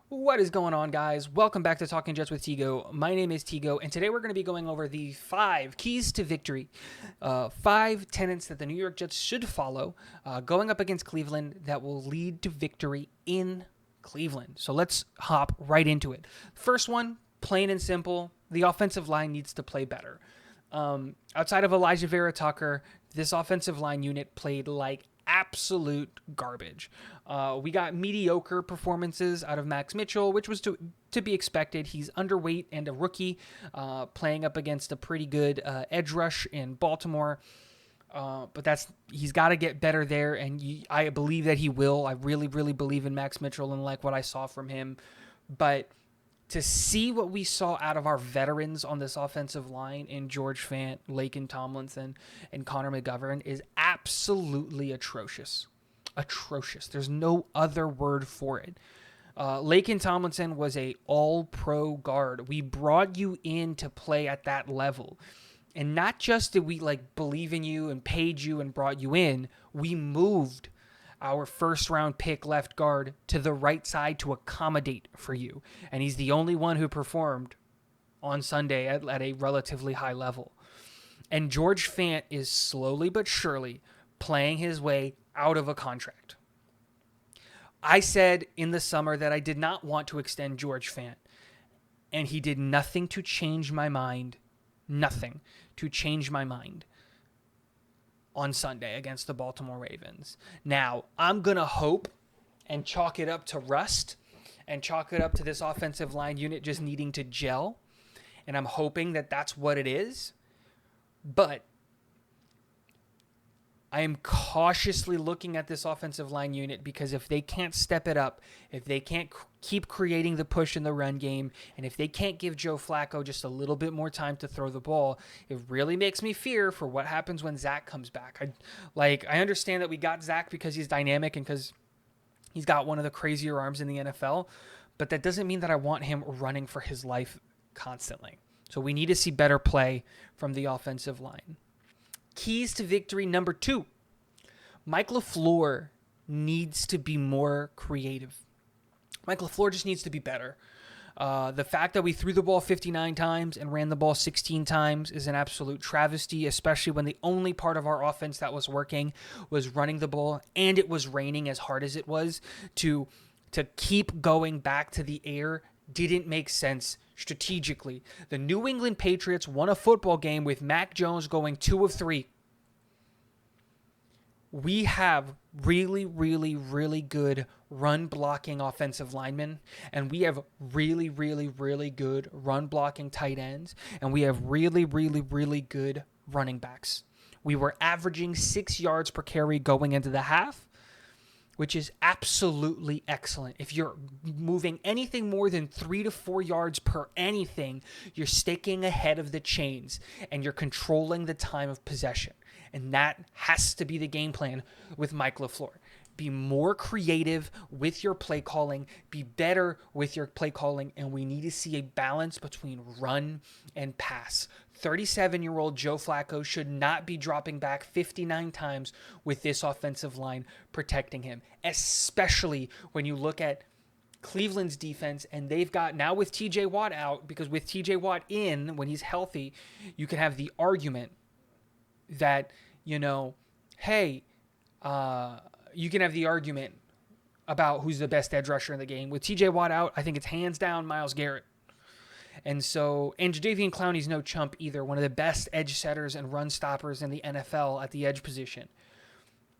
What is going on, guys? Welcome back to Talking Jets with Tigo. My name is Tigo, and today we're going to be going over the 5 keys to victory, 5 tenets that the New York Jets should follow going up against Cleveland that will lead to victory in Cleveland. So let's hop right into it. First one, plain and simple, the offensive line needs to play better. Outside of Elijah Vera Tucker, this offensive line unit played like absolute garbage. We got mediocre performances out of Max Mitchell, which was to be expected. He's underweight and a rookie, playing up against a pretty good edge rush in Baltimore. But he's got to get better there, and I believe that he will. I really, really believe in Max Mitchell and like what I saw from him. But to see what we saw out of our veterans on this offensive line in George Fant, Laken Tomlinson, and Connor McGovern is absolutely atrocious. Atrocious. There's no other word for it. Laken Tomlinson was a all-pro guard. We brought you in to play at that level. And not just did we believe in you and paid you and brought you in, we moved our first-round pick left guard to the right side to accommodate for you. And he's the only one who performed on Sunday at a relatively high level. And George Fant is slowly but surely playing his way out of a contract. I said in the summer that I did not want to extend George Fant, and he did nothing to change my mind. Nothing to change my mind on Sunday against the Baltimore Ravens. Now, I'm going to hope and chalk it up to rust and chalk it up to this offensive line unit just needing to gel. And I'm hoping that that's what it is. But I am cautiously looking at this offensive line unit because if they can't step it up, if they can't keep creating the push in the run game, and if they can't give Joe Flacco just a little bit more time to throw the ball, it really makes me fear for what happens when Zach comes back. I understand that we got Zach because he's dynamic and because he's got one of the crazier arms in the NFL, but that doesn't mean that I want him running for his life constantly. So we need to see better play from the offensive line. Keys to victory number 2. Mike LaFleur needs to be more creative. Mike LaFleur just needs to be better. The fact that we threw the ball 59 times and ran the ball 16 times is an absolute travesty, especially when the only part of our offense that was working was running the ball, and it was raining as hard as it was. To keep going back to the air didn't make sense strategically. The New England Patriots won a football game with Mac Jones going 2 of 3. We have really, really, really good run-blocking offensive linemen, and we have really, really, really good run-blocking tight ends, and we have really, really, really good running backs. We were averaging 6 yards per carry going into the half, which is absolutely excellent. If you're moving anything more than 3 to 4 yards per anything, you're sticking ahead of the chains and you're controlling the time of possession. And that has to be the game plan with Mike LaFleur. Be more creative with your play calling, be better with your play calling, and we need to see a balance between run and pass. 37-year-old Joe Flacco should not be dropping back 59 times with this offensive line protecting him, especially when you look at Cleveland's defense, and they've got, now with TJ Watt out, because with TJ Watt in, when he's healthy, you can have the argument that, you can have the argument about who's the best edge rusher in the game. With TJ Watt out, I think it's hands down Myles Garrett. And Jadeveon Clowney's no chump either, one of the best edge setters and run stoppers in the NFL at the edge position.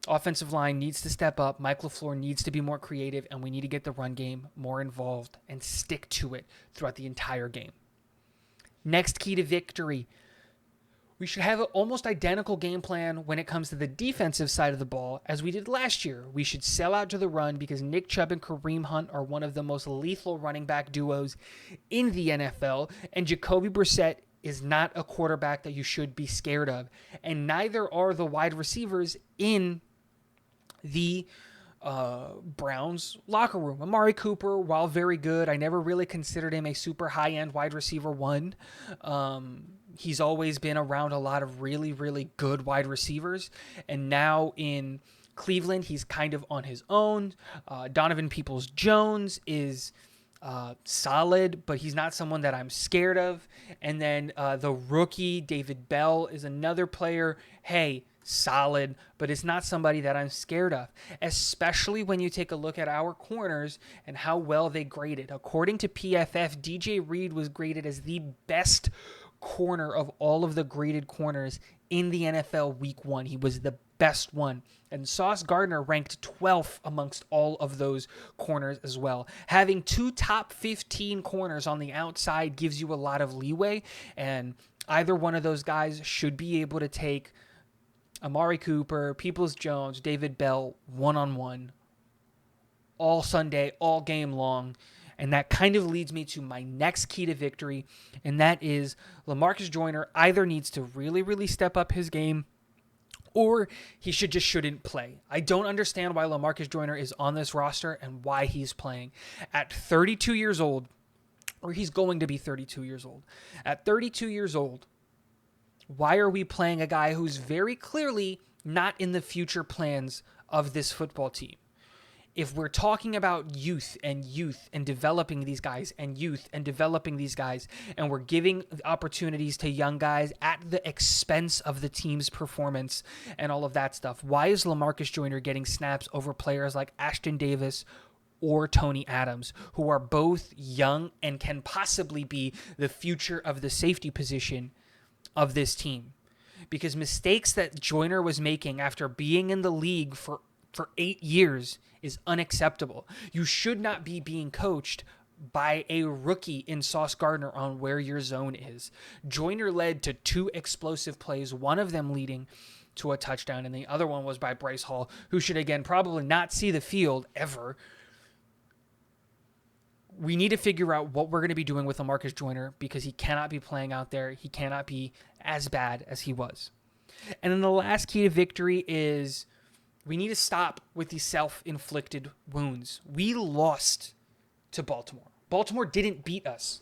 Offensive line needs to step up. Mike LaFleur needs to be more creative, and we need to get the run game more involved and stick to it throughout the entire game. Next key to victory. We should have an almost identical game plan when it comes to the defensive side of the ball as we did last year. We should sell out to the run because Nick Chubb and Kareem Hunt are one of the most lethal running back duos in the NFL, and Jacoby Brissett is not a quarterback that you should be scared of, and neither are the wide receivers in the Browns locker room. Amari Cooper, while very good, I never really considered him a super high-end wide receiver one. He's always been around a lot of really, really good wide receivers. And now in Cleveland, he's kind of on his own. Donovan Peoples-Jones is solid, but he's not someone that I'm scared of. And then the rookie, David Bell, is another player. Hey, solid, but it's not somebody that I'm scared of, especially when you take a look at our corners and how well they graded. According to PFF, DJ Reed was graded as the best corner of all of the graded corners in the NFL week 1. He was the best one. And Sauce Gardner ranked 12th amongst all of those corners as well. Having 2 top 15 corners on the outside gives you a lot of leeway, and either one of those guys should be able to take Amari Cooper, Peoples-Jones, David Bell one-on-one all Sunday, all game long. And that kind of leads me to my next key to victory, and that is LaMarcus Joyner either needs to really, really step up his game, or he shouldn't play. I don't understand why LaMarcus Joyner is on this roster and why he's playing. At 32 years old, or he's going to be 32 years old. At 32 years old, why are we playing a guy who's very clearly not in the future plans of this football team? If we're talking about youth and developing these guys and developing these guys, and we're giving opportunities to young guys at the expense of the team's performance and all of that stuff, why is LaMarcus Joyner getting snaps over players like Ashton Davis or Tony Adams, who are both young and can possibly be the future of the safety position of this team? Because mistakes that Joyner was making after being in the league for 8 years is unacceptable. You should not be being coached by a rookie in Sauce Gardner on where your zone is. Joyner led to 2 explosive plays, one of them leading to a touchdown, and the other one was by Bryce Hall, who should, again, probably not see the field ever. We need to figure out what we're going to be doing with LaMarcus Joyner, because he cannot be playing out there. He cannot be as bad as he was. And then the last key to victory is we need to stop with these self-inflicted wounds. We lost to Baltimore. Baltimore didn't beat us.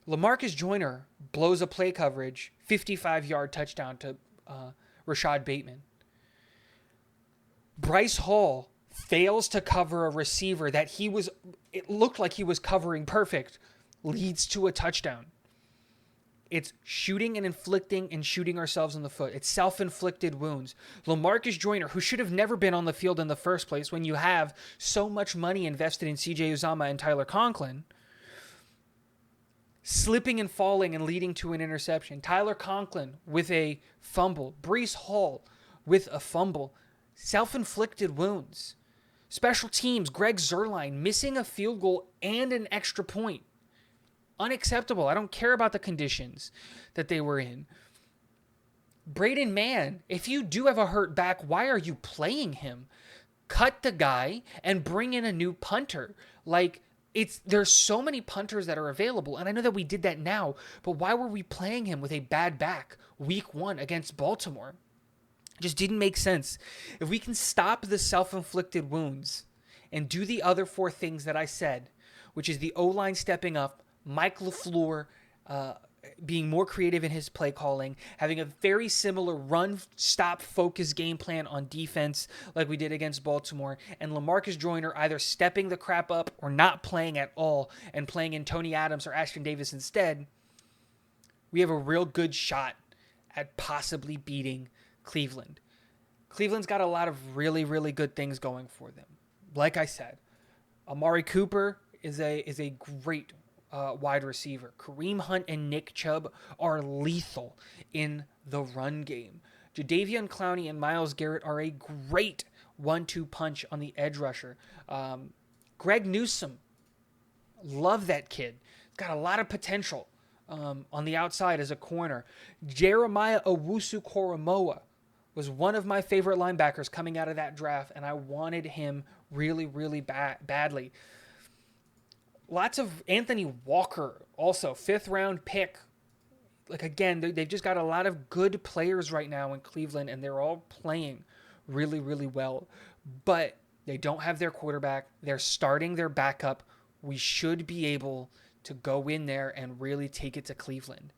LaMarcus Joyner blows a play coverage, 55-yard touchdown to Rashad Bateman. Bryce Hall fails to cover a receiver that it looked like he was covering perfect, leads to a touchdown. It's shooting and inflicting and shooting ourselves in the foot. It's self-inflicted wounds. LaMarcus Joyner, who should have never been on the field in the first place when you have so much money invested in CJ Uzomah and Tyler Conklin, slipping and falling and leading to an interception. Tyler Conklin with a fumble. Breece Hall with a fumble. Self-inflicted wounds. Special teams, Greg Zuerlein missing a field goal and an extra point. Unacceptable. I don't care about the conditions that they were in. Braden Mann, if you do have a hurt back, why are you playing him? Cut the guy and bring in a new punter. There's so many punters that are available, and I know that we did that now, but why were we playing him with a bad back week 1 against Baltimore? It just didn't make sense. If we can stop the self-inflicted wounds and do the other 4 things that I said, which is the O-line stepping up, Mike LaFleur being more creative in his play calling, having a very similar run, stop, focus game plan on defense like we did against Baltimore, and LaMarcus Joyner either stepping the crap up or not playing at all and playing in Tony Adams or Ashton Davis instead, we have a real good shot at possibly beating Cleveland. Cleveland's got a lot of really, really good things going for them. Like I said, Amari Cooper is a great wide receiver. Kareem Hunt and Nick Chubb are lethal in the run game. Jadeveon Clowney and Myles Garrett are a great 1-2 punch on the edge rusher. Greg Newsome, love that kid. He's got a lot of potential on the outside as a corner. Jeremiah Owusu-Koramoah was one of my favorite linebackers coming out of that draft, and I wanted him really, really badly. Lots of Anthony Walker, also 5th round pick. Again, they've just got a lot of good players right now in Cleveland, and they're all playing really, really well. But they don't have their quarterback. They're starting their backup. We should be able to go in there and really take it to Cleveland.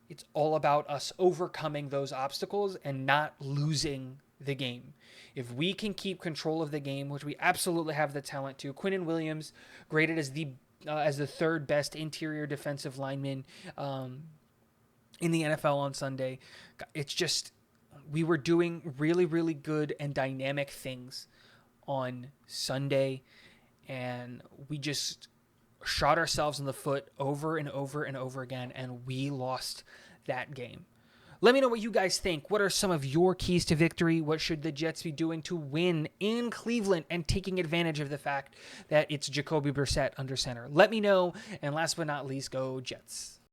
It's all about us overcoming those obstacles and not losing the game. If we can keep control of the game, which we absolutely have the talent to, Quinnen Williams graded as the third best interior defensive lineman in the NFL on Sunday. It's just, we were doing really, really good and dynamic things on Sunday, and we just shot ourselves in the foot over and over and over again, and we lost that game. Let me know what you guys think. What are some of your keys to victory? What should the Jets be doing to win in Cleveland and taking advantage of the fact that it's Jacoby Brissett under center? Let me know. And last but not least, go Jets.